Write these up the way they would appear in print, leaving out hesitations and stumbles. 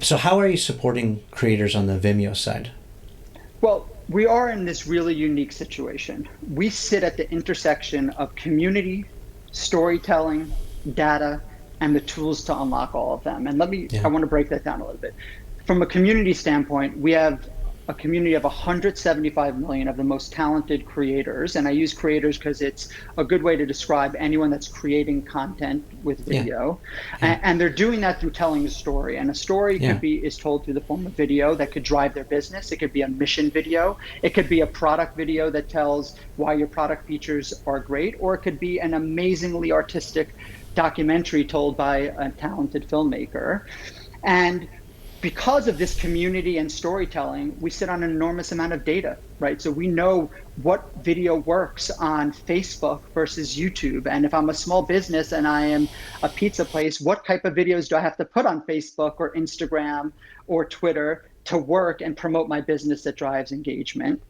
So how are you supporting creators on the Vimeo side? Well, we are in this really unique situation. We sit at the intersection of community, storytelling, data, and the tools to unlock all of them. And I Yeah. want to break that down a little bit. From a community standpoint, we have a community of 175 million of the most talented creators. And I use creators because it's a good way to describe anyone that's creating content with Yeah. video. Yeah. And they're doing that through telling a story. And a story Yeah. is told through the form of video that could drive their business. It could be a mission video. It could be a product video that tells why your product features are great, or it could be an amazingly artistic documentary told by a talented filmmaker. And because of this community and storytelling, we sit on an enormous amount of data, right? So we know what video works on Facebook versus YouTube. And if I'm a small business and I am a pizza place, what type of videos do I have to put on Facebook or Instagram or Twitter to work and promote my business that drives engagement?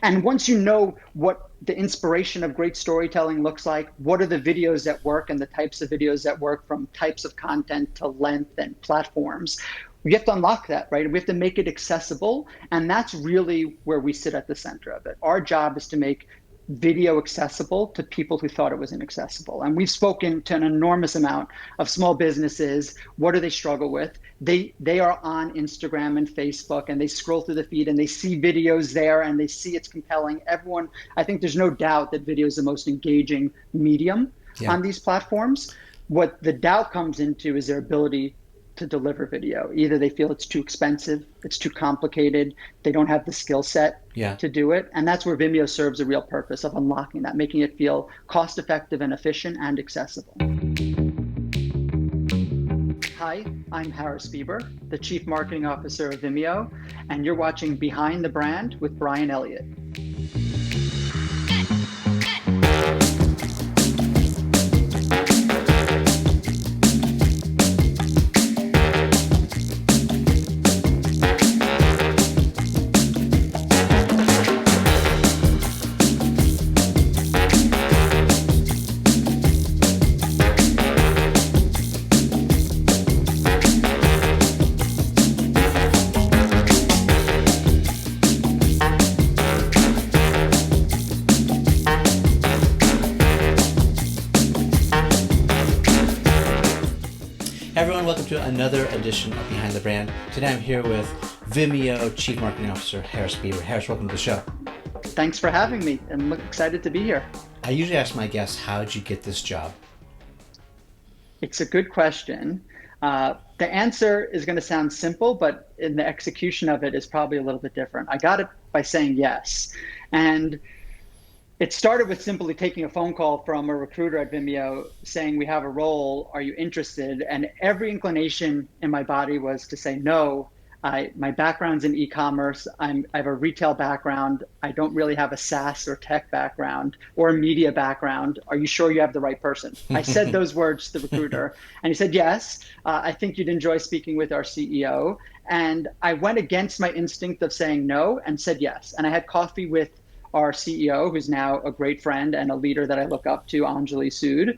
And once you know what the inspiration of great storytelling looks like, what are the videos that work and the types of videos that work from types of content to length and platforms, we have to unlock that, right? We have to make it accessible. And that's really where we sit at the center of it. Our job is to make video accessible to people who thought it was inaccessible. And we've spoken to an enormous amount of small businesses. What do they struggle with? They are on Instagram and Facebook and they scroll through the feed and they see videos there and they see it's compelling. Everyone, I think there's no doubt that video is the most engaging medium Yeah. on these platforms. What the doubt comes into is their ability to deliver video. Either they feel it's too expensive, it's too complicated, they don't have the skill set Yeah. to do it. And that's where Vimeo serves a real purpose of unlocking that, making it feel cost effective and efficient and accessible. Hi, I'm Harris Beber, the Chief Marketing Officer of Vimeo, and you're watching Behind the Brand with Bryan Elliott. Everyone, welcome to another edition of Behind the Brand. Today I'm here with Vimeo Chief Marketing Officer Harris Beber. Harris, welcome to the show. Thanks for having me. I'm excited to be here. I usually ask my guests, how'd you get this job? It's a good question. The answer is going to sound simple, but in the execution of it is probably a little bit different. I got it by saying yes. And it started with simply taking a phone call from a recruiter at Vimeo saying, we have a role, are you interested? And every inclination in my body was to say no. My background's in e-commerce. I have a retail background. I don't really have a SaaS or tech background or a media background. Are you sure you have the right person? I said those words to the recruiter and he said, yes, I think you'd enjoy speaking with our CEO. And I went against my instinct of saying no and said yes. And I had coffee with our CEO, who's now a great friend and a leader that I look up to, Anjali Sood.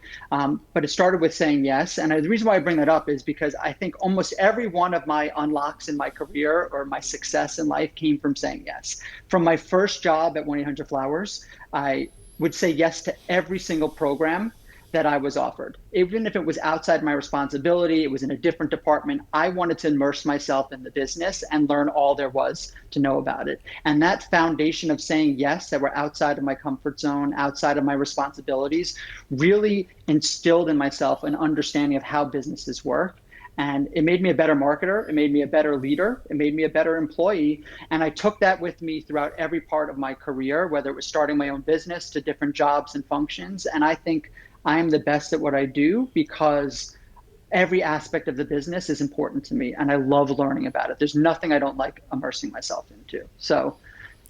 But it started with saying yes. And the reason why I bring that up is because I think almost every one of my unlocks in my career or my success in life came from saying yes. From my first job at 1-800-Flowers, I would say yes to every single program that I was offered. Even if it was outside my responsibility, it was in a different department, I wanted to immerse myself in the business and learn all there was to know about it. And that foundation of saying yes that were outside of my comfort zone, outside of my responsibilities, really instilled in myself an understanding of how businesses work. And it made me a better marketer. It made me a better leader. It made me a better employee. And I took that with me throughout every part of my career, whether it was starting my own business to different jobs and functions. And I think I am the best at what I do because every aspect of the business is important to me and I love learning about it. There's nothing I don't like immersing myself into. So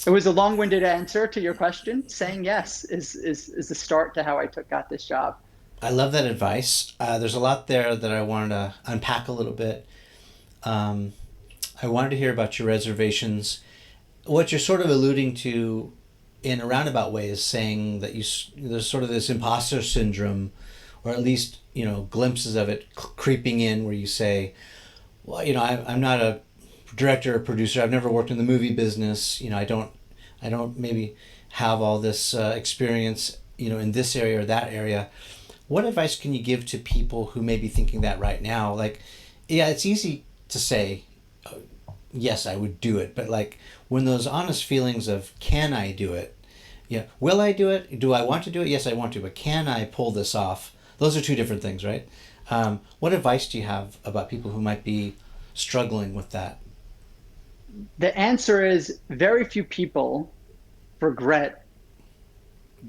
it was a long-winded answer to your question. Saying yes is the start to how I got this job. I love that advice. There's a lot there that I wanted to unpack a little bit. I wanted to hear about your reservations. What you're sort of alluding to in a roundabout way is saying that there's sort of this imposter syndrome, or at least glimpses of it creeping in, where you say, well, I'm not a director or producer. I've never worked in the movie business. I don't maybe have all this experience, in this area or that area. What advice can you give to people who may be thinking that right now? Like, yeah, it's easy to say, yes, I would do it, but like when those honest feelings of can I do it? Yeah, will I do it? Do I want to do it? Yes, I want to, but can I pull this off? Those are two different things, right? What advice do you have about people who might be struggling with that? The answer is very few people regret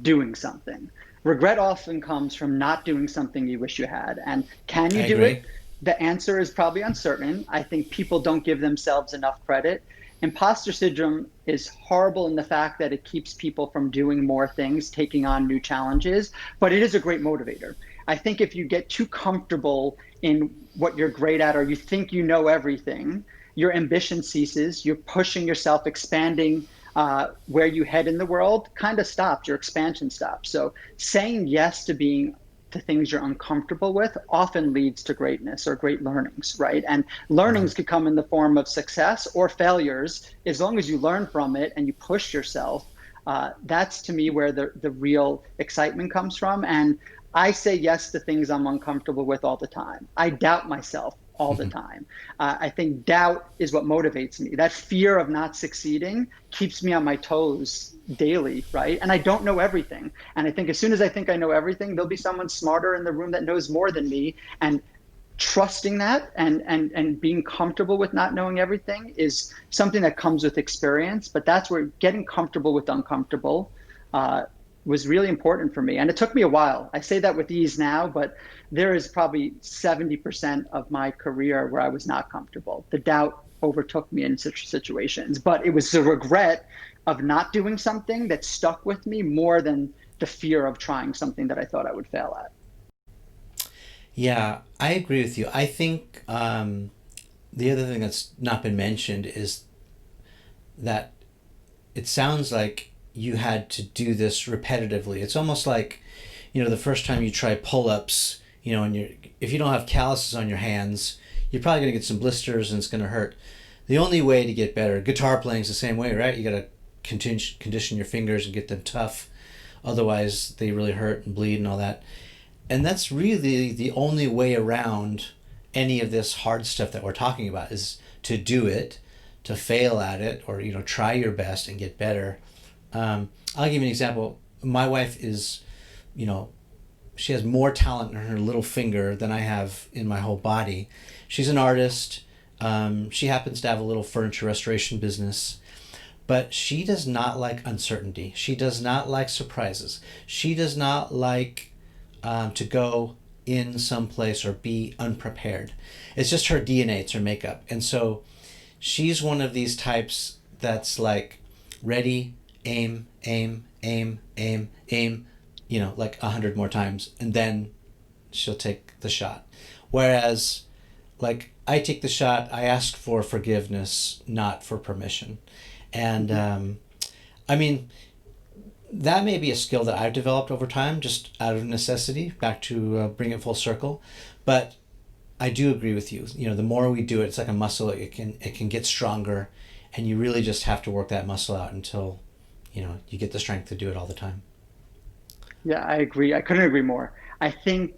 doing something. Regret often comes from not doing something you wish you had. And can I you do agree. it? The answer is probably uncertain. I think people don't give themselves enough credit. Imposter syndrome is horrible in the fact that it keeps people from doing more things, taking on new challenges, but it is a great motivator. I think if you get too comfortable in what you're great at or you think you know everything, your ambition ceases, you're pushing yourself, expanding where you head in the world kind of stops, your expansion stops. So saying yes to being to things you're uncomfortable with often leads to greatness or great learnings, right? And Mm-hmm. learnings could come in the form of success or failures. As long as you learn from it and you push yourself, that's to me where the real excitement comes from. And I say yes to things I'm uncomfortable with all the time. I doubt myself all the time. I think doubt is what motivates me. That fear of not succeeding keeps me on my toes daily, right? And I don't know everything. And I think as soon as I think I know everything, there'll be someone smarter in the room that knows more than me. And trusting that and being comfortable with not knowing everything is something that comes with experience. But that's where getting comfortable with uncomfortable uh, was really important for me. And it took me a while. I say that with ease now, but there is probably 70% of my career where I was not comfortable. The doubt overtook me in such situations, but it was the regret of not doing something that stuck with me more than the fear of trying something that I thought I would fail at. Yeah, I agree with you. I think the other thing that's not been mentioned is that it sounds like you had to do this repetitively. It's almost like, the first time you try pull-ups, and if you don't have calluses on your hands, you're probably going to get some blisters and it's going to hurt. The only way to get better, guitar playing is the same way, right? You got to condition your fingers and get them tough. Otherwise, they really hurt and bleed and all that. And that's really the only way around any of this hard stuff that we're talking about is to do it, to fail at it, or try your best and get better. I'll give you an example. My wife is, you know, she has more talent in her little finger than I have in my whole body. She's an artist. She happens to have a little furniture restoration business, but she does not like uncertainty. She does not like surprises. She does not like to go in some place or be unprepared. It's just her DNA, it's her makeup. And so she's one of these types that's like ready, aim, aim, aim, aim, aim, like 100 more times, and then she'll take the shot. Whereas, like, I take the shot, I ask for forgiveness, not for permission. And Mm-hmm. I mean, that may be a skill that I've developed over time, just out of necessity, back to bring it full circle. But I do agree with you. The more we do it, it's like a muscle. It can get stronger, and you really just have to work that muscle out until you get the strength to do it all the time. Yeah, I agree. I couldn't agree more. I think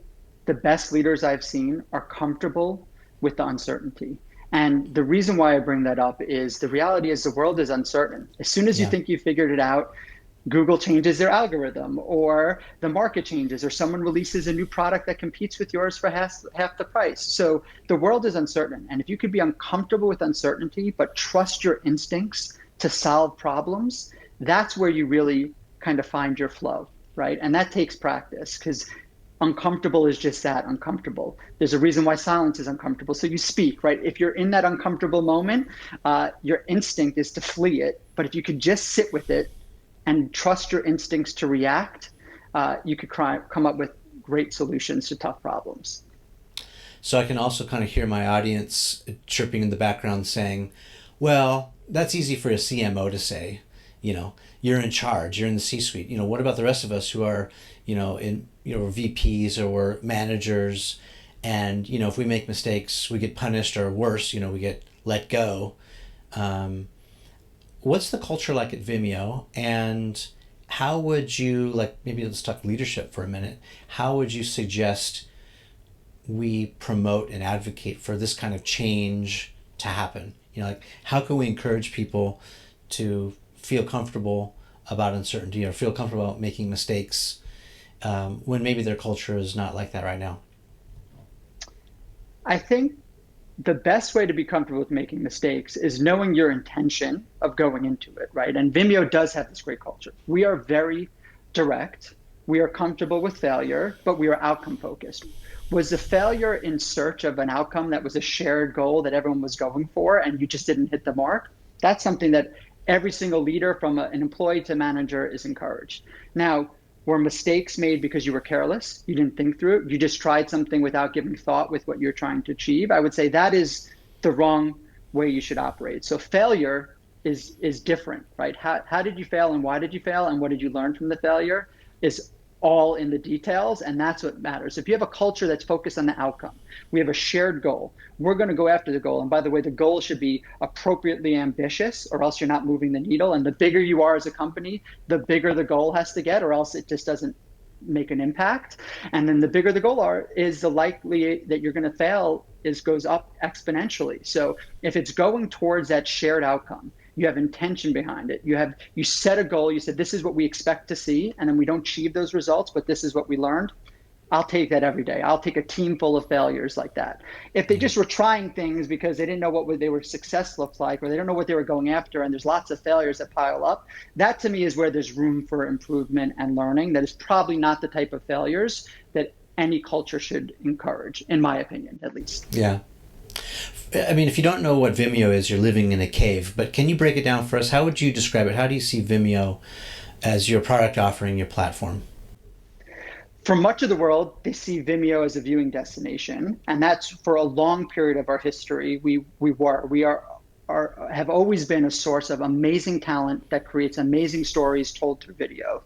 the best leaders I've seen are comfortable with the uncertainty. And the reason why I bring that up is the reality is the world is uncertain. As soon as you Yeah. think you figured it out, Google changes their algorithm, or the market changes, or someone releases a new product that competes with yours for half the price. So the world is uncertain. And if you could be uncomfortable with uncertainty, but trust your instincts to solve problems, that's where you really kind of find your flow, right? And that takes practice because uncomfortable is just that uncomfortable. There's a reason why silence is uncomfortable. So you speak, right? If you're in that uncomfortable moment, your instinct is to flee it. But if you could just sit with it and trust your instincts to react, you could come up with great solutions to tough problems. So I can also kind of hear my audience chirping in the background saying, well, that's easy for a CMO to say. You're in charge, you're in the C-suite. What about the rest of us who are, in, VPs or we're managers? And, you know, if we make mistakes, we get punished, or worse, you know, we get let go. Um, what's the culture like at Vimeo? And how would you, like, maybe let's talk leadership for a minute. How would you suggest we promote and advocate for this kind of change to happen? You know, like, how can we encourage people to feel comfortable about uncertainty, or feel comfortable about making mistakes, when maybe their culture is not like that right now? I think the best way to be comfortable with making mistakes is knowing your intention of going into it, right? And Vimeo does have this great culture. We are very direct. We are comfortable with failure, but we are outcome focused. Was the failure in search of an outcome that was a shared goal that everyone was going for and you just didn't hit the mark? That's something that every single leader, from an employee to manager, is encouraged. Now, were mistakes made because you were careless? You didn't think through it? You just tried something without giving thought with what you're trying to achieve? I would say that is the wrong way you should operate. So failure is different, right? How did you fail, and why did you fail, and what did you learn from the failure is all in the details, and that's what matters. If you have a culture that's focused on the outcome, we have a shared goal, we're going to go after the goal. And by the way, the goal should be appropriately ambitious, or else you're not moving the needle. And the bigger you are as a company, the bigger the goal has to get, or else it just doesn't make an impact. And then the bigger the goal is, the likely that you're going to fail goes up exponentially. So if it's going towards that shared outcome, you have intention behind it. You set a goal. You said, this is what we expect to see, and then we don't achieve those results, but this is what we learned. I'll take that every day. I'll take a team full of failures like that. If they just were trying things because they didn't know what their success looked like, or they don't know what they were going after, and there's lots of failures that pile up, that to me is where there's room for improvement and learning. That is probably not the type of failures that any culture should encourage, in my opinion, at least. Yeah. I mean, if you don't know what Vimeo is, you're living in a cave. But can you break it down for us? How would you describe it? How do you see Vimeo as your product offering, your platform? For much of the world, they see Vimeo as a viewing destination, and that's for a long period of our history. Have always been a source of amazing talent that creates amazing stories told through video.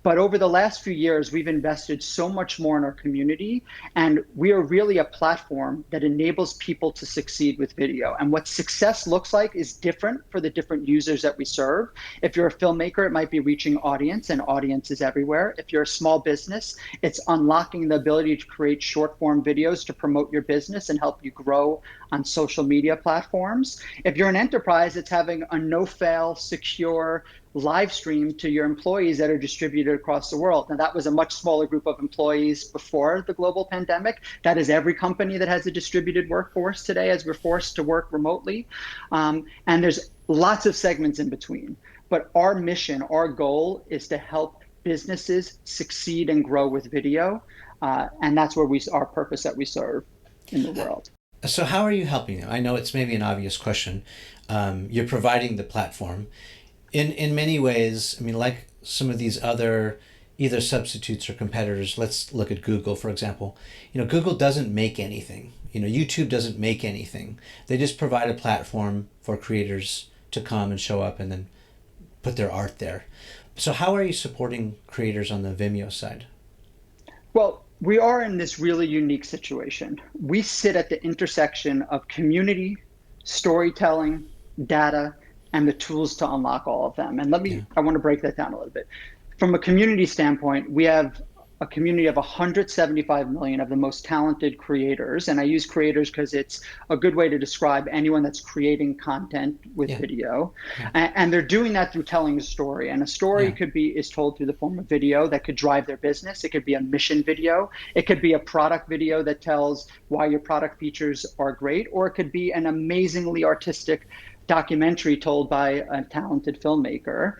But over the last few years, we've invested so much more in our community, and we are really a platform that enables people to succeed with video. And what success looks like is different for the different users that we serve. If you're a filmmaker, it might be reaching audience, and audience is everywhere. If you're a small business, it's unlocking the ability to create short form videos to promote your business and help you grow on social media platforms. If you're an enterprise, it's having a no-fail, secure live stream to your employees that are distributed across the world. Now, that was a much smaller group of employees before the global pandemic. That is every company that has a distributed workforce today, as we're forced to work remotely. And there's lots of segments in between. But our mission, our goal is to help businesses succeed and grow with video. And that's where our purpose that we serve in the world. So how are you helping them? I know it's maybe an obvious question. You're providing the platform. In many ways, I mean, like some of these other either substitutes or competitors, let's look at Google, for example. You know, Google doesn't make anything. You know, YouTube doesn't make anything. They just provide a platform for creators to come and show up and then put their art there. So how are you supporting creators on the Vimeo side? Well, we are in this really unique situation. We sit at the intersection of community, storytelling, data, and the tools to unlock all of them. And I want to break that down a little bit. From a community standpoint, we have a community of 175 million of the most talented creators. And I use creators because it's a good way to describe anyone that's creating content with video. And they're doing that through telling a story. And a story is told through the form of video that could drive their business. It could be a mission video. It could be a product video that tells why your product features are great. Or it could be an amazingly artistic documentary told by a talented filmmaker.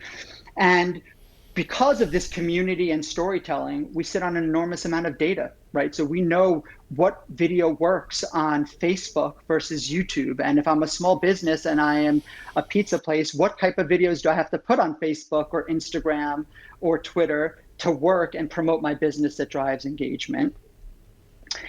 And because of this community and storytelling, we sit on an enormous amount of data, right? So we know what video works on Facebook versus YouTube. And if I'm a small business and I am a pizza place, what type of videos do I have to put on Facebook or Instagram or Twitter to work and promote my business that drives engagement?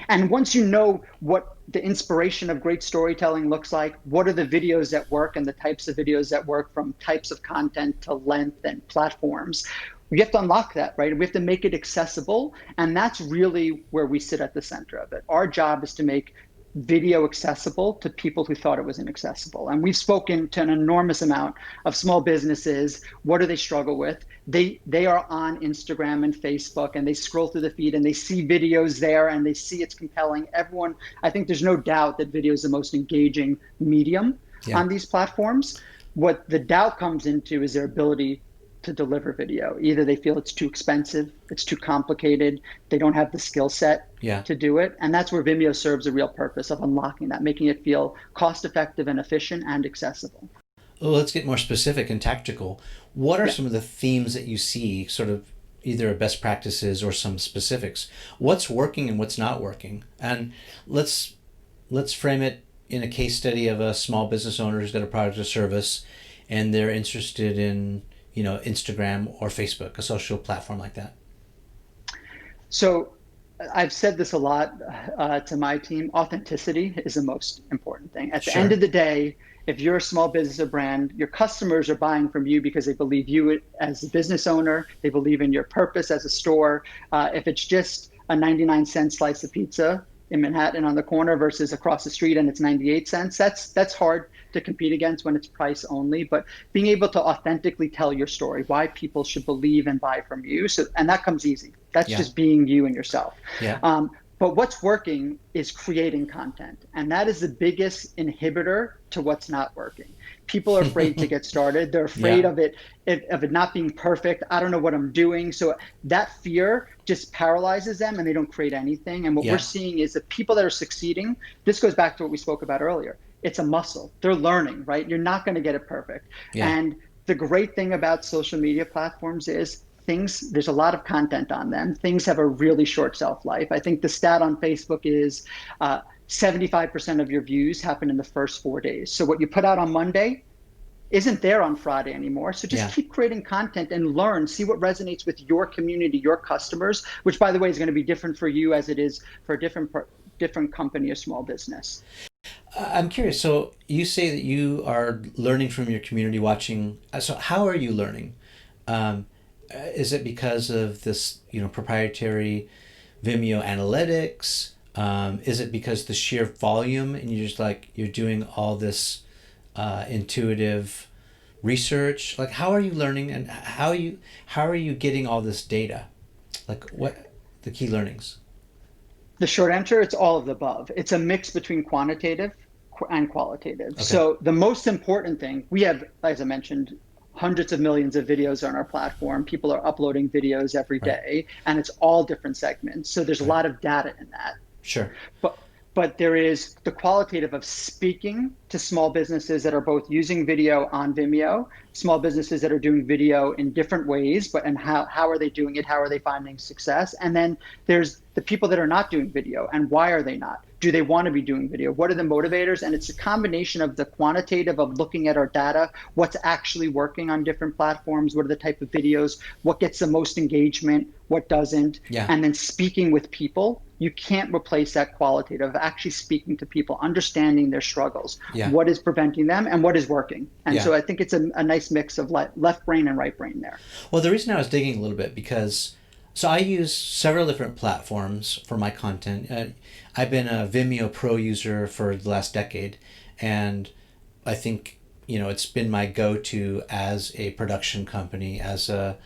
And once you know what the inspiration of great storytelling looks like, what are the videos that work and the types of videos that work, from types of content to length and platforms, We have to unlock that, right? We have to make it accessible. And that's really where we sit at the center of it. Our job is to make video accessible to people who thought it was inaccessible. And we've spoken to an enormous amount of small businesses. What do they struggle with? They are on Instagram and Facebook, and they scroll through the feed and they see videos there and they see it's compelling. Everyone, I think there's no doubt that video is the most engaging medium on these platforms. What the doubt comes into is their ability to deliver video. Either they feel it's too expensive, it's too complicated, they don't have the skill set to do it. And that's where Vimeo serves a real purpose of unlocking that, making it feel cost effective and efficient and accessible. Well, let's get more specific and tactical. What are some of the themes that you see, sort of either best practices or some specifics? What's working and what's not working? And let's frame it in a case study of a small business owner who's got a product or service and they're interested in, Instagram or Facebook, a social platform like that. So I've said this a lot to my team. Authenticity is the most important thing. At the end of the day, if you're a small business or brand, your customers are buying from you because they believe you as a business owner, they believe in your purpose as a store. If it's just a 99-cent slice of pizza in Manhattan on the corner versus across the street and it's 98 cents, that's hard to compete against when it's price only. But being able to authentically tell your story, why people should believe and buy from you. And that comes easy. That's just being you and yourself. But what's working is creating content. And that is the biggest inhibitor to what's not working. People are afraid to get started. They're afraid of it not being perfect. I don't know what I'm doing. So that fear just paralyzes them and they don't create anything. And what we're seeing is the people that are succeeding, this goes back to what we spoke about earlier. It's a muscle. They're learning, right? You're not going to get it perfect. And the great thing about social media platforms is there's a lot of content on them. Things have a really short shelf life. I think the stat on Facebook is 75% of your views happen in the first 4 days. So what you put out on Monday isn't there on Friday anymore. So just keep creating content and learn, see what resonates with your community, your customers, which by the way is going to be different for you as it is for a different company or small business. I'm curious. So you say that you are learning from your community, watching. So how are you learning? Is it because of this, proprietary Vimeo analytics? Is it because the sheer volume and you're doing all this intuitive research? Like, how are you learning and how are you getting all this data? Like, what the key learnings? The short answer, it's all of the above. It's a mix between quantitative and qualitative. Okay. So the most important thing, we have, as I mentioned, hundreds of millions of videos on our platform. People are uploading videos every day, and it's all different segments. So there's a lot of data in that. Sure. But there is the qualitative of speaking to small businesses that are both using video on Vimeo, small businesses that are doing video in different ways, and how are they doing it? How are they finding success? And then there's the people that are not doing video, and why are they not? Do they want to be doing video? What are the motivators? And it's a combination of the quantitative of looking at our data, what's actually working on different platforms, what are the type of videos, what gets the most engagement, what doesn't, and then speaking with people. You can't replace that qualitative of actually speaking to people, understanding their struggles, what is preventing them and what is working. And so I think it's a nice mix of left brain and right brain there. Well, the reason I was digging a little bit because, so I use several different platforms for my content. I've been a Vimeo Pro user for the last decade, and I think, it's been my go-to as a production company, as a,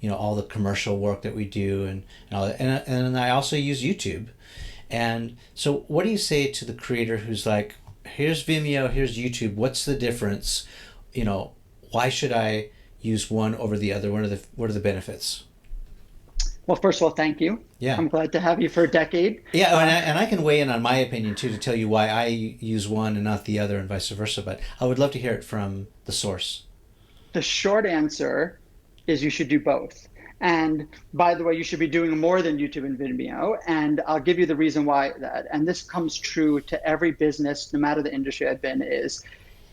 all the commercial work that we do and all that. And I also use YouTube. And so what do you say to the creator who's like, here's Vimeo, here's YouTube, what's the difference? Why should I use one over the other? What are the benefits? Well, first of all, thank you. I'm glad to have you for a decade. And I can weigh in on my opinion too, to tell you why I use one and not the other and vice versa. But I would love to hear it from the source. The short answer is you should do both. And by the way, you should be doing more than YouTube and Vimeo. And I'll give you the reason why that. And this comes true to every business, no matter the industry I've been, it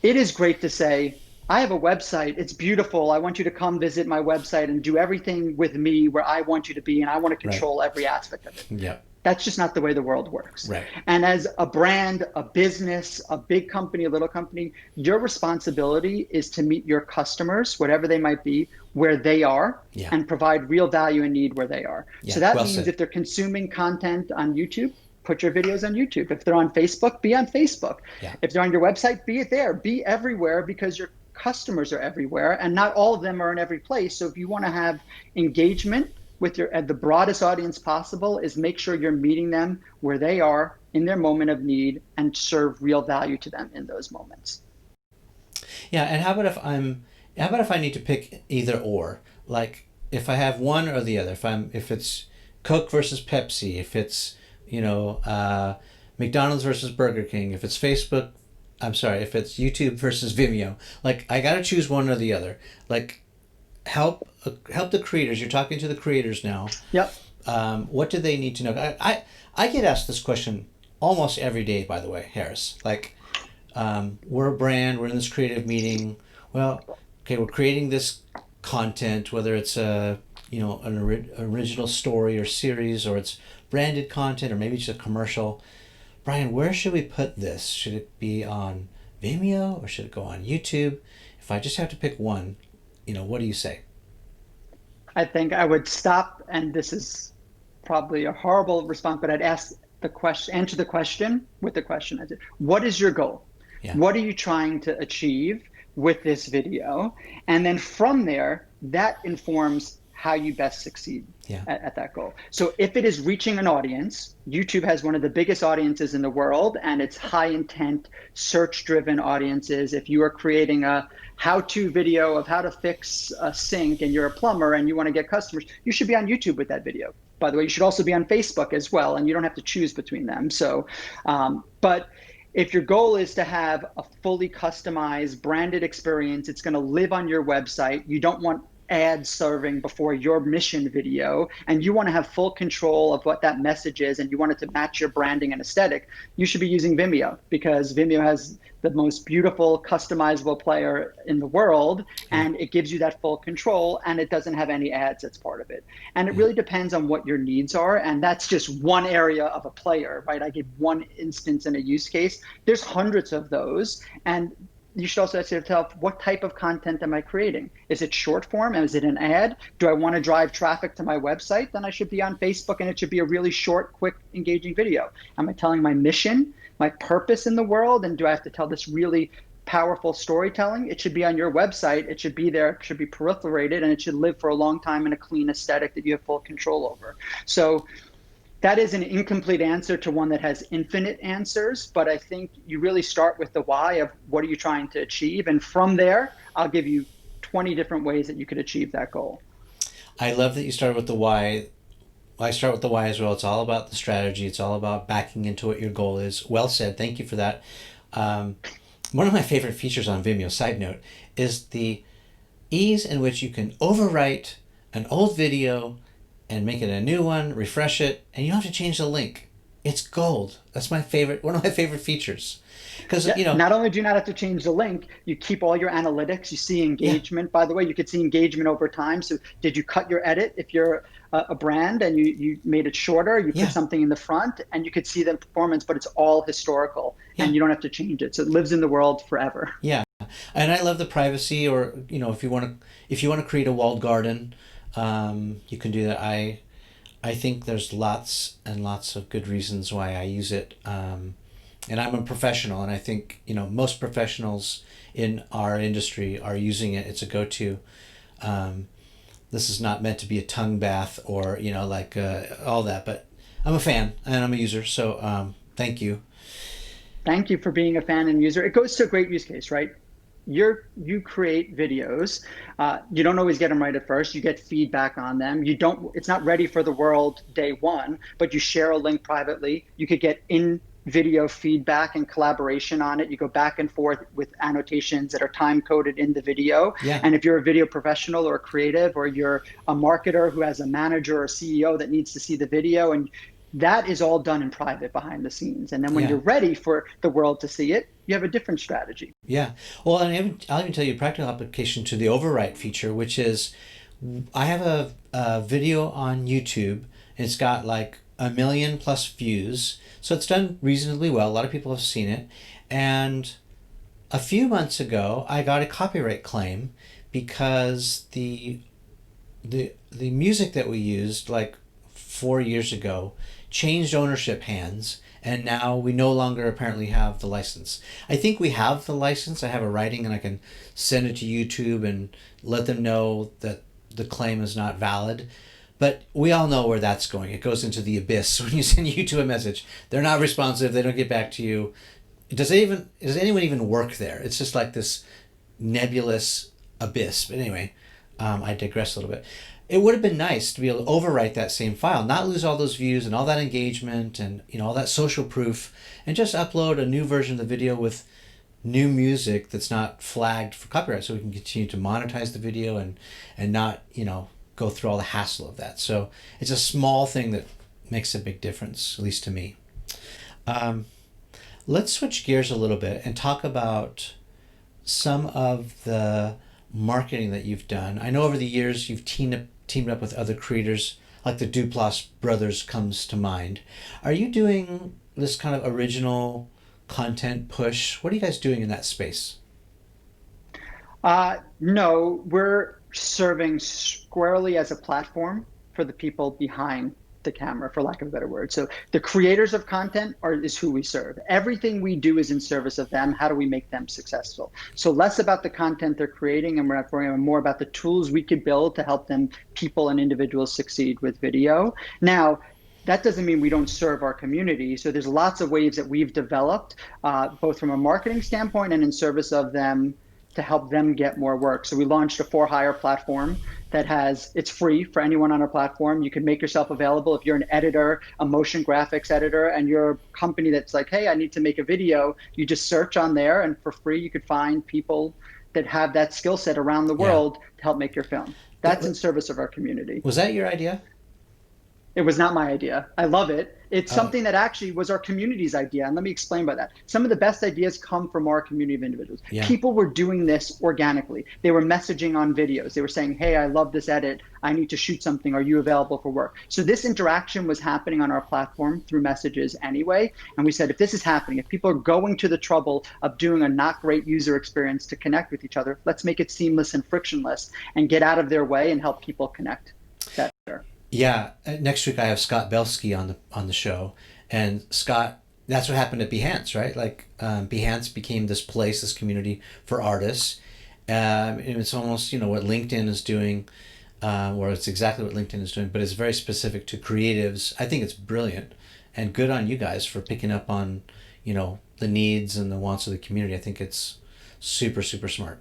is great to say, I have a website. It's beautiful. I want you to come visit my website and do everything with me where I want you to be. And I want to control every aspect of it. That's just not the way the world works. Right. And as a brand, a business, a big company, a little company, your responsibility is to meet your customers, whatever they might be, where they are, Yeah. and provide real value and need where they are. So Yeah. that Well means said. if they're consuming content on YouTube, put your videos on YouTube. If they're on Facebook, be on Facebook. Yeah. If they're on your website, be it there. Be everywhere, because your customers are everywhere and not all of them are in every place. So if you want to have engagement with your the broadest audience possible, is make sure you're meeting them where they are in their moment of need and serve real value to them in those moments. Yeah, and how about if I need to pick either or? Like if I have one or the other, if it's Coke versus Pepsi, if it's, McDonald's versus Burger King, if it's if it's YouTube versus Vimeo, like I got to choose one or the other. Like help the creators. You're talking to the creators now. Yep. What do they need to know? I get asked this question almost every day, by the way, Harris. Like, we're a brand, we're in this creative meeting. Well, okay, we're creating this content, whether it's an original story or series, or it's branded content, or maybe just a commercial. Bryan, where should we put this? Should it be on Vimeo or should it go on YouTube? If I just have to pick one, what do you say? I think I would stop, and this is probably a horrible response, but I'd answer the question with the question. I said, what is your goal? Yeah. What are you trying to achieve with this video? And then from there, that informs how you best succeed at that goal. So if it is reaching an audience, YouTube has one of the biggest audiences in the world, and it's high intent, search driven audiences. If you are creating a how-to video of how to fix a sink and you're a plumber and you want to get customers, you should be on YouTube with that video. By the way, you should also be on Facebook as well, and you don't have to choose between them. So, but if your goal is to have a fully customized branded experience, it's going to live on your website. You don't want ads serving before your mission video, and you want to have full control of what that message is, and you want it to match your branding and aesthetic, you should be using Vimeo, because Vimeo has the most beautiful customizable player in the world, and it gives you that full control, and it doesn't have any ads that's part of it. And it really depends on what your needs are, and that's just one area of a player, right? I gave one instance in a use case. There's hundreds of those, and you should also ask yourself, what type of content am I creating? Is it short form? Is it an ad? Do I want to drive traffic to my website? Then I should be on Facebook, and it should be a really short, quick, engaging video. Am I telling my mission, my purpose in the world? And do I have to tell this really powerful storytelling? It should be on your website. It should be there. It should be proliferated, and it should live for a long time in a clean aesthetic that you have full control over. So that is an incomplete answer to one that has infinite answers, but I think you really start with the why of what are you trying to achieve, and from there, I'll give you 20 different ways that you could achieve that goal. I love that you started with the why. I start with the why as well. It's all about the strategy. It's all about backing into what your goal is. Well said. Thank you for that. One of my favorite features on Vimeo, side note, is the ease in which you can overwrite an old video and make it a new one, refresh it, and you don't have to change the link. It's gold. That's one of my favorite features. Because not only do you not have to change the link, you keep all your analytics. You see engagement. By the way, you could see engagement over time. So did you cut your edit if you're a brand and you made it shorter? You put something in the front, and you could see the performance, but it's all historical, and you don't have to change it. So it lives in the world forever. Yeah, and I love the privacy. Or if you want to create a walled garden, you can do that. I think there's lots and lots of good reasons why I use it. And I'm a professional, and I think most professionals in our industry are using it. It's a go-to. This is not meant to be a tongue bath or all that, but I'm a fan and I'm a user. So thank you. Thank you for being a fan and user. It goes to a great use case, right? You create videos. You don't always get them right at first. You get feedback on them. It's not ready for the world day one, but you share a link privately. You could get in video feedback and collaboration on it. You go back and forth with annotations that are time coded in the video. Yeah. And if you're a video professional or a creative, or you're a marketer who has a manager or CEO that needs to see the video, and that is all done in private behind the scenes. And then when you're ready for the world to see it, you have a different strategy. Yeah. Well, and I'll even tell you a practical application to the overwrite feature, which is I have a video on YouTube. And it's got like 1 million plus views. So it's done reasonably well. A lot of people have seen it. And a few months ago, I got a copyright claim because the music that we used like 4 years ago changed ownership hands, and now we no longer apparently have the license. I think we have the license. I have a writing, and I can send it to YouTube and let them know that the claim is not valid. But we all know where that's going. It goes into the abyss when you send YouTube a message. They're not responsive. They don't get back to you. Does anyone even work there? It's just like this nebulous abyss. But anyway, I digress a little bit. It would have been nice to be able to overwrite that same file, not lose all those views and all that engagement and all that social proof, and just upload a new version of the video with new music that's not flagged for copyright, so we can continue to monetize the video and not go through all the hassle of that. So it's a small thing that makes a big difference, at least to me. Let's switch gears a little bit and talk about some of the marketing that you've done. I know over the years you've teamed up with other creators, like the Duplass brothers comes to mind. Are you doing this kind of original content push? What are you guys doing in that space? No, we're serving squarely as a platform for the people behind the camera, for lack of a better word. So the creators of content is who we serve. Everything we do is in service of them. How do we make them successful? So less about the content they're creating, and we're not worrying more about the tools we could build to help them, people and individuals, succeed with video. Now, that doesn't mean we don't serve our community. So there's lots of ways that we've developed, both from a marketing standpoint and in service of them, to help them get more work. So we launched a for-hire platform it's free for anyone on our platform. You can make yourself available if you're an editor, a motion graphics editor, and you're a company that's like, hey, I need to make a video. You just search on there, and for free, you could find people that have that skill set around the world to help make your film. That's in service of our community. Was that your idea? It was not my idea. I love it. It's something that actually was our community's idea. And let me explain by that. Some of the best ideas come from our community of individuals. Yeah. People were doing this organically. They were messaging on videos. They were saying, hey, I love this edit. I need to shoot something. Are you available for work? So this interaction was happening on our platform through messages anyway. And we said, if this is happening, if people are going to the trouble of doing a not great user experience to connect with each other, let's make it seamless and frictionless and get out of their way and help people connect better. Yeah, next week I have Scott Belsky on the show, and Scott. That's what happened at Behance, right? Like Behance became this place, this community for artists. And it's almost what LinkedIn is doing, or it's exactly what LinkedIn is doing, but it's very specific to creatives. I think it's brilliant, and good on you guys for picking up on the needs and the wants of the community. I think it's super super smart.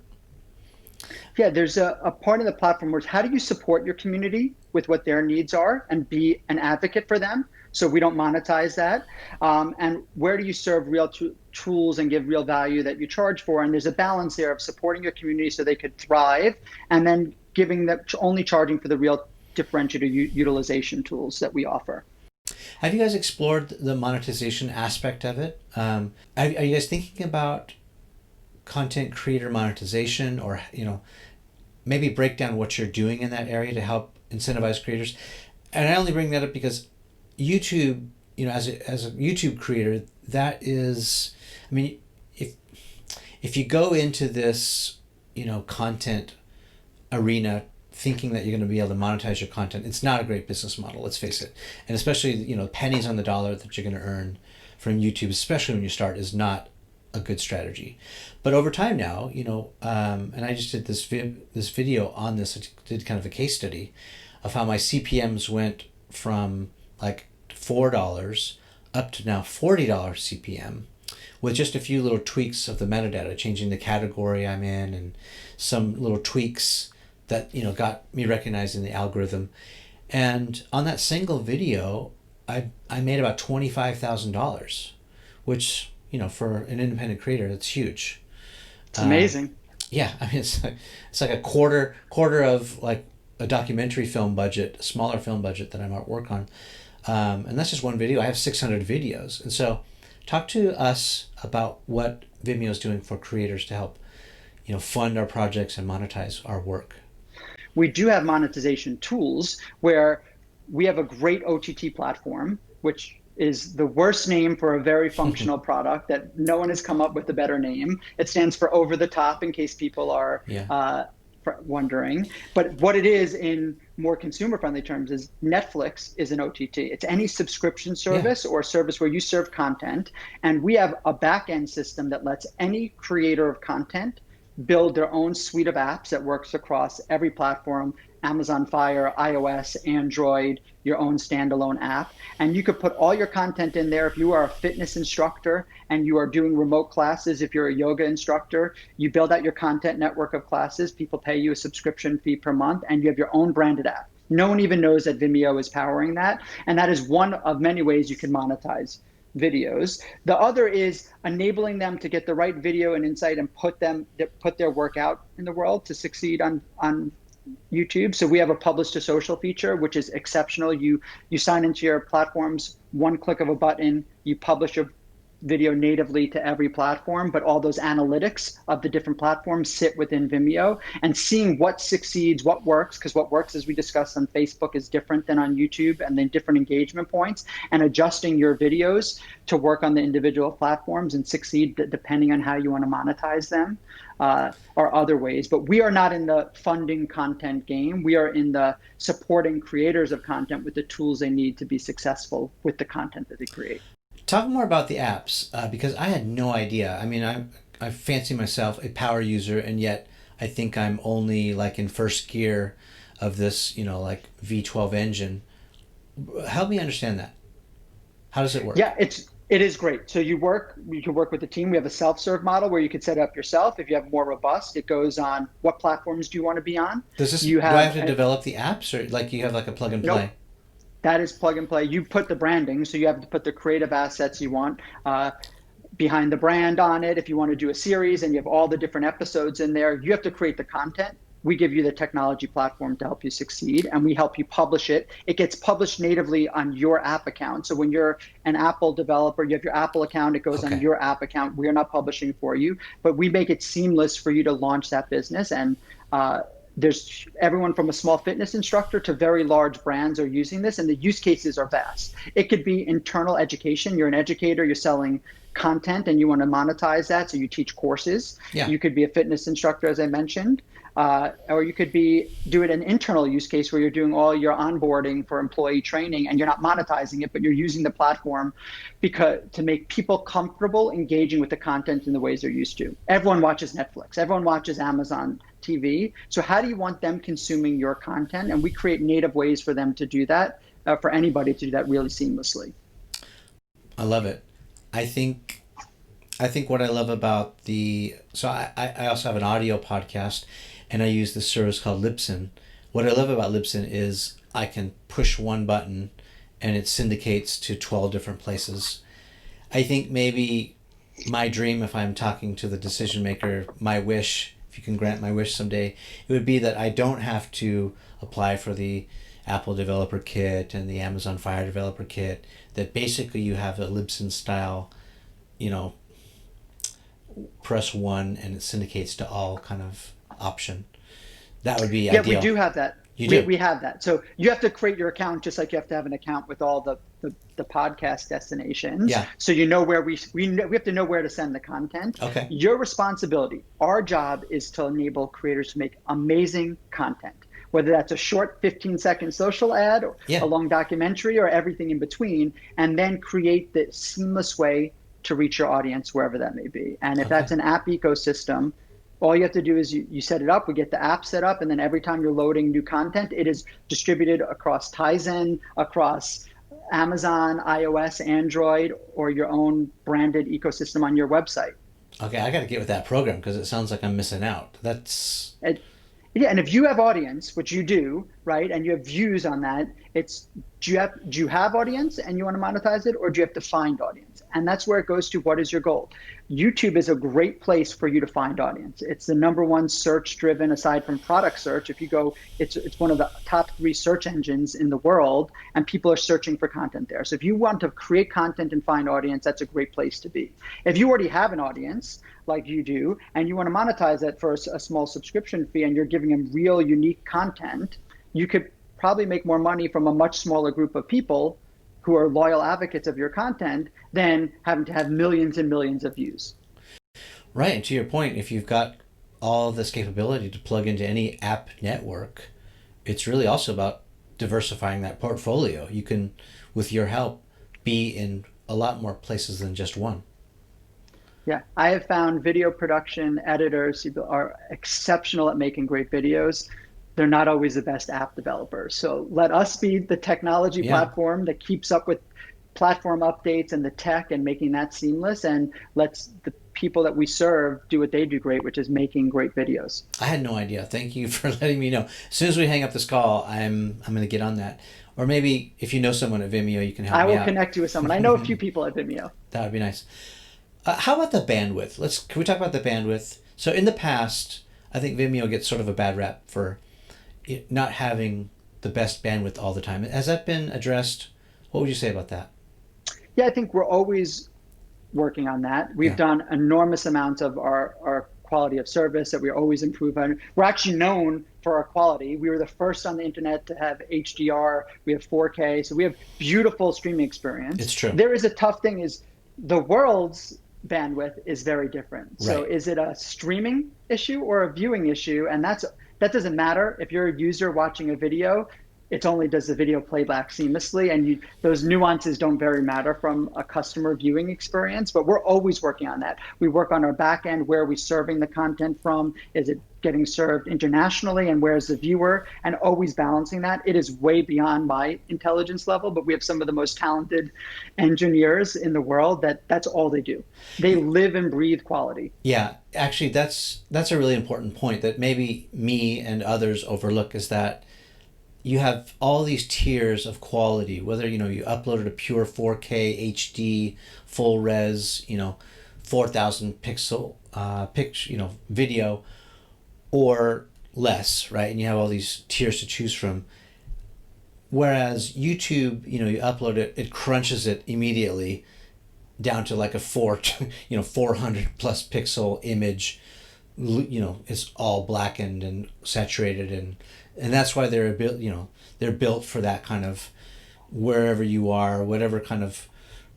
Yeah, there's a part of the platform where how do you support your community with what their needs are and be an advocate for them so we don't monetize that? And where do you serve real tools and give real value that you charge for? And there's a balance there of supporting your community so they could thrive and then giving them only charging for the real differentiated utilization tools that we offer. Have you guys explored the monetization aspect of it? Are you guys thinking about content creator monetization, or maybe break down what you're doing in that area to help incentivize creators? And I only bring that up because YouTube, as a YouTube creator, that is, I mean, if you go into this content arena thinking that you're going to be able to monetize your content, it's not a great business model, let's face it. And especially pennies on the dollar that you're going to earn from YouTube, especially when you start, is not a good strategy. But over time now, and I just did this video on this. I did kind of a case study of how my CPMs went from like $4 up to now $40 CPM with just a few little tweaks of the metadata, changing the category I'm in and some little tweaks that got me recognized in the algorithm. And on that single video, I made about $25,000, which for an independent creator, that's huge. It's amazing. Yeah, I mean, it's like a quarter of like a documentary film budget, a smaller film budget that I might work on, and that's just one video. I have 600 videos, and so talk to us about what Vimeo is doing for creators to help, fund our projects and monetize our work. We do have monetization tools where we have a great OTT platform, which is the worst name for a very functional product that no one has come up with a better name. It stands for over the top, in case people are Yeah. wondering. But what it is in more consumer friendly terms is Netflix is an OTT. It's any subscription Yeah. service or service where you serve content. And we have a back end system that lets any creator of content build their own suite of apps that works across every platform: Amazon Fire, iOS, Android, your own standalone app. And you could put all your content in there. If you are a fitness instructor and you are doing remote classes, if you're a yoga instructor, you build out your content network of classes. People pay you a subscription fee per month, and you have your own branded app. No one even knows that Vimeo is powering that. And that is one of many ways you can monetize videos. The other is enabling them to get the right video and insight and put their work out in the world to succeed on YouTube. So we have a publish to social feature, which is exceptional. You sign into your platforms, one click of a button, you publish your video natively to every platform, but all those analytics of the different platforms sit within Vimeo, and seeing what succeeds, what works, because what works, as we discussed on Facebook, is different than on YouTube, and then different engagement points, and adjusting your videos to work on the individual platforms and succeed depending on how you want to monetize them, or other ways. But we are not in the funding content game. We are in the supporting creators of content with the tools they need to be successful with the content that they create. Talk more about the apps, because I had no idea. I mean, I fancy myself a power user, and yet I think I'm only like in first gear of this, like V12 engine. Help me understand that. How does it work? Yeah, it is great. So you can work with the team. We have a self-serve model where you can set it up yourself. If you have more robust, it goes on what platforms do you want to be on. Do You I have have to develop the apps, or like you have like a plug and Nope, play? that is plug and play. You put the branding, so you have to put the creative assets you want behind the brand on it. If you want to do a series and you have all the different episodes in there, you have to create the content. We give you the technology platform to help you succeed, and we help you publish it. It gets published natively on your app account. So when you're an Apple developer, you have your Apple account, it goes on Okay. your app account. We're not publishing for you, but we make it seamless for you to launch that business. And there's everyone from a small fitness instructor to very large brands are using this, and the use cases are vast. It could be internal education. You're an educator, you're selling content and you want to monetize that, so you teach courses. Yeah. You could be a fitness instructor, as I mentioned, or you could do it an internal use case where you're doing all your onboarding for employee training and you're not monetizing it, but you're using the platform to make people comfortable engaging with the content in the ways they're used to. Everyone watches Netflix, everyone watches Amazon TV. So how do you want them consuming your content? And we create native ways for them to do that, for anybody to do that really seamlessly. I love it. I think what I love about I also have an audio podcast, and I use this service called Libsyn. What I love about Libsyn is I can push one button and it syndicates to 12 different places. I think maybe my dream, if I'm talking to the decision maker, my wish, if you can grant my wish someday, it would be that I don't have to apply for the Apple Developer Kit and the Amazon Fire Developer Kit, that basically you have a Libsyn style, you know, press one and it syndicates to all kind of option. That would be Yeah, we ideal. do have that. You We, do? we have that. So you have to create your account just like you have to have an account with all the podcast destinations. Yeah. So you know where we have to know where to send the content. Okay. Your responsibility, our job is to enable creators to make amazing content, whether that's a short 15-second social ad or Yeah. a long documentary or everything in between, and then create the seamless way to reach your audience wherever that may be. And if Okay. that's an app ecosystem, all you have to do is you set it up, we get the app set up, and then every time you're loading new content, it is distributed across Tizen, across Amazon, iOS, Android, or your own branded ecosystem on your website. Okay, I got to get with that program because it sounds like I'm missing out. That's It, yeah, and if you have audience, which you do, right, and you have views on that, it's do you have audience and you want to monetize it, or do you have to find audience? And that's where it goes to, what is your goal? YouTube is a great place for you to find audience. It's the number one search driven, aside from product search. If you go, it's one of the top 3 search engines in the world, and people are searching for content there. So if you want to create content and find audience, that's a great place to be. If you already have an audience like you do, and you want to monetize that for a small subscription fee, and you're giving them real unique content, you could probably make more money from a much smaller group of people who are loyal advocates of your content than having to have millions and millions of views. Right. And to your point, if you've got all this capability to plug into any app network, it's really also about diversifying that portfolio. You can, with your help, be in a lot more places than just one. Yeah, I have found video production editors who are exceptional at making great videos. They're not always the best app developers. So let us be the technology Yeah. platform that keeps up with platform updates and the tech and making that seamless. And let's the people that we serve do what they do great, which is making great videos. I had no idea. Thank you for letting me know. As soon as we hang up this call, I'm going to get on that. Or maybe if you know someone at Vimeo, you can help I me will out. connect you with someone. I know a few people at Vimeo. That would be nice. How about the bandwidth? Can we talk about the bandwidth? So in the past, I think Vimeo gets sort of a bad rap for it not having the best bandwidth all the time. Has that been addressed? What would you say about that? Yeah, I think we're always working on that. We've Yeah. done enormous amounts of our quality of service that we always improve on. We're actually known for our quality. We were the first on the internet to have HDR. We have 4K, so we have beautiful streaming experience. It's true. There is a tough thing is the world's bandwidth is very different. So Right. is it a streaming issue or a viewing issue? And that doesn't matter. If you're a user watching a video, it's only does the video play back seamlessly, and those nuances don't very matter from a customer viewing experience, but we're always working on that. We work on our back end. Where are we serving the content from? Is it getting served internationally, and where's the viewer? And always balancing that. It is way beyond my intelligence level, but we have some of the most talented engineers in the world that's all they do. They live and breathe quality. Yeah, actually, that's a really important point that maybe me and others overlook is that you have all these tiers of quality, whether you uploaded a pure 4K HD full res 4,000 pixel video or less, right? And you have all these tiers to choose from. Whereas YouTube, you upload it, it crunches it immediately down to like a 400 plus pixel image. It's all blackened and saturated, and that's why they're built. They're built for that kind of wherever you are, whatever kind of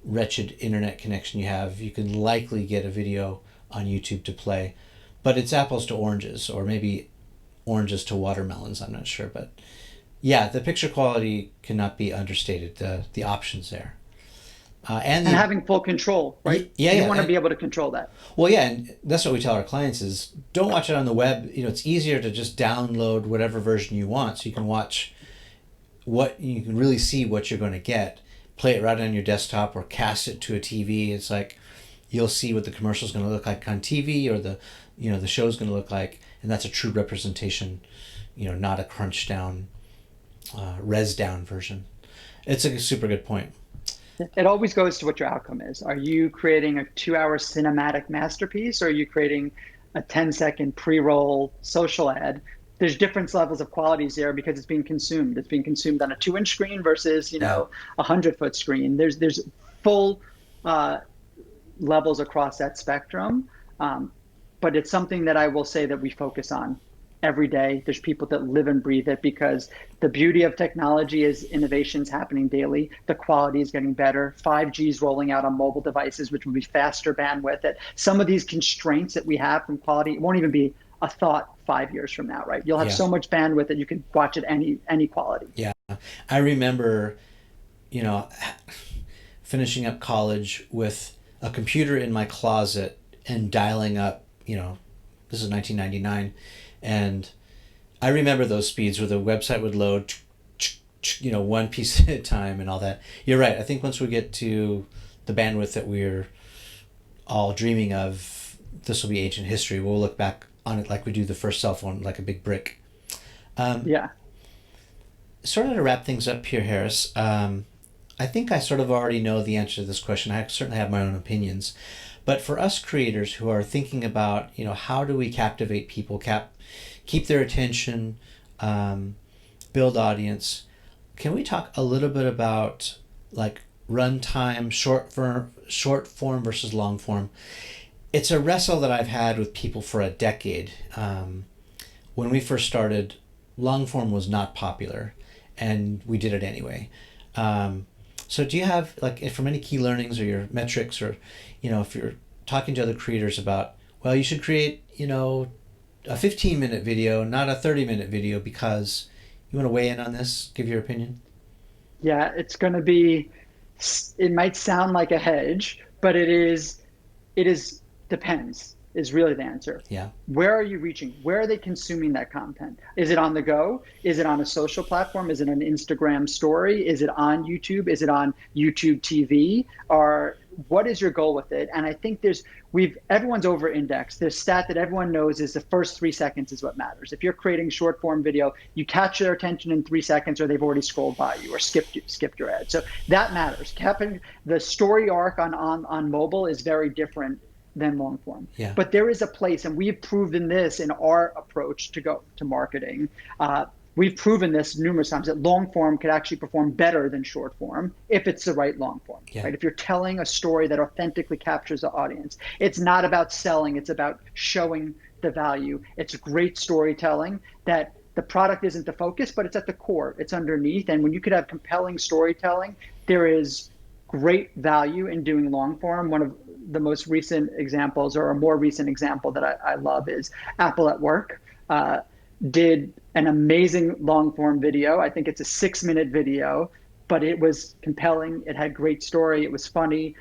wretched internet connection you have, you can likely get a video on YouTube to play. But it's apples to oranges, or maybe oranges to watermelons. I'm not sure, but yeah, the picture quality cannot be understated. The options there. And having full control, right? Yeah, you yeah. want to be able to control that. Well, yeah, and that's what we tell our clients is don't watch it on the web. It's easier to just download whatever version you want, so you can watch you can really see what you're going to get. Play it right on your desktop or cast it to a TV. It's like you'll see what the commercial is going to look like on TV, or the show's going to look like, and that's a true representation. Not a crunch down, res down version. It's a super good point. It always goes to what your outcome is. Are you creating a 2-hour cinematic masterpiece, or are you creating a 10-second pre-roll social ad? There's different levels of qualities there because it's being consumed. It's being consumed on a 2-inch screen versus a 100-foot screen. There's full levels across that spectrum, but it's something that I will say that we focus on every day. There's people that live and breathe it because the beauty of technology is innovations happening daily. The quality is getting better. 5G is rolling out on mobile devices, which will be faster bandwidth. That some of these constraints that we have from quality, it won't even be a thought 5 years from now, right? You'll have so much bandwidth that you can watch at any quality. Yeah, I remember, finishing up college with a computer in my closet and dialing up. This is 1999. And I remember those speeds where the website would load, one piece at a time and all that. You're right. I think once we get to the bandwidth that we're all dreaming of, this will be ancient history. We'll look back on it like we do the first cell phone, like a big brick. Yeah. Sort of to wrap things up here, Harris, I think I sort of already know the answer to this question. I certainly have my own opinions. But for us creators who are thinking about, how do we captivate people, keep their attention, build audience, can we talk a little bit about like runtime, short form versus long form? It's a wrestle that I've had with people for a decade. When we first started, long form was not popular. and we did it anyway. So do you have, like, from any key learnings or your metrics, or, if you're talking to other creators about, well, you should create, a 15-minute video, not a 30-minute video, because you want to weigh in on this, give your opinion? Yeah, it's going to be, it might sound like a hedge, but it is depends is really the answer. Yeah. Where are you reaching? Where are they consuming that content? Is it on the go? Is it on a social platform? Is it an Instagram story? Is it on YouTube? Is it on YouTube TV? Or what is your goal with it? And I think everyone's over indexed. The stat that everyone knows is the first 3 seconds is what matters. If you're creating short form video, you catch their attention in 3 seconds, or they've already scrolled by you or skipped your ad. So that matters. Capping the story arc on mobile is very different than long form. Yeah. But there is a place, and we've proven this in our approach to marketing. We've proven this numerous times, that long form could actually perform better than short form if it's the right long form. Yeah. Right? If you're telling a story that authentically captures the audience, it's not about selling, it's about showing the value. It's great storytelling that the product isn't the focus, but it's at the core, it's underneath. And when you could have compelling storytelling, there is great value in doing long form. One of the most recent examples, or a more recent example that I love, is Apple at Work. Did an amazing long form video. I think it's a 6-minute video, but it was compelling. It had great story. It was funny.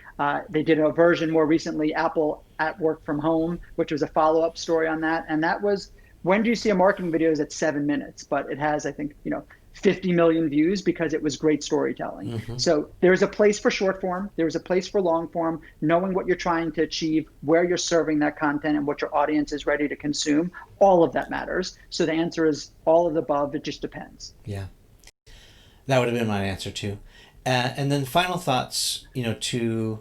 They did a version more recently, Apple at Work from Home, which was a follow-up story on that. And that was, when do you see a marketing video is at 7 minutes, but it has, I think, 50 million views because it was great storytelling. Mm-hmm. So there's a place for short form. There's a place for long form. Knowing what you're trying to achieve, where you're serving that content, and what your audience is ready to consume, all of that matters. So the answer is all of the above. It just depends. Yeah, that would have been my answer too. And then final thoughts, to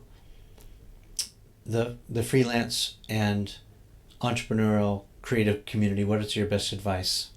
the freelance and entrepreneurial creative community. What is your best advice?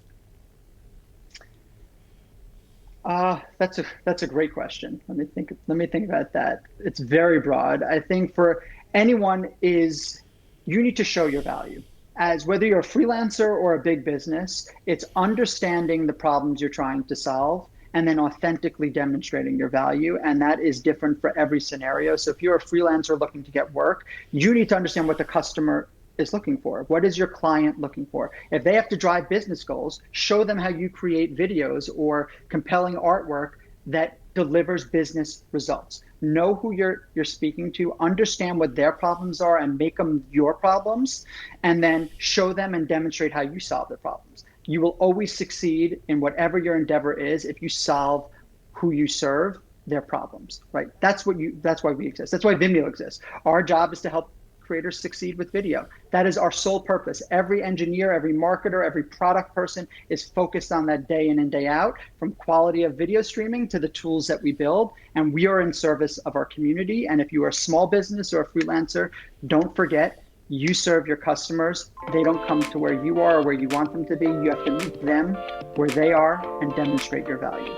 That's a great question. Let me think about that. It's very broad. I think for anyone you need to show your value. As whether you're a freelancer or a big business, it's understanding the problems you're trying to solve and then authentically demonstrating your value. And that is different for every scenario. So if you're a freelancer looking to get work, you need to understand what the customer is looking for. What is your client looking for? If they have to drive business goals, show them how you create videos or compelling artwork that delivers business results. Know who you're speaking to, understand what their problems are, and make them your problems, and then show them and demonstrate how you solve their problems. You will always succeed in whatever your endeavor is if you solve who you serve their problems, right? That's why we exist. That's why Vimeo exists. Our job is to help creators succeed with video. That is our sole purpose. Every engineer, every marketer, every product person is focused on that day in and day out, from quality of video streaming to the tools that we build. And we are in service of our community. And if you are a small business or a freelancer, don't forget, you serve your customers. They don't come to where you are or where you want them to be. You have to meet them where they are and demonstrate your value.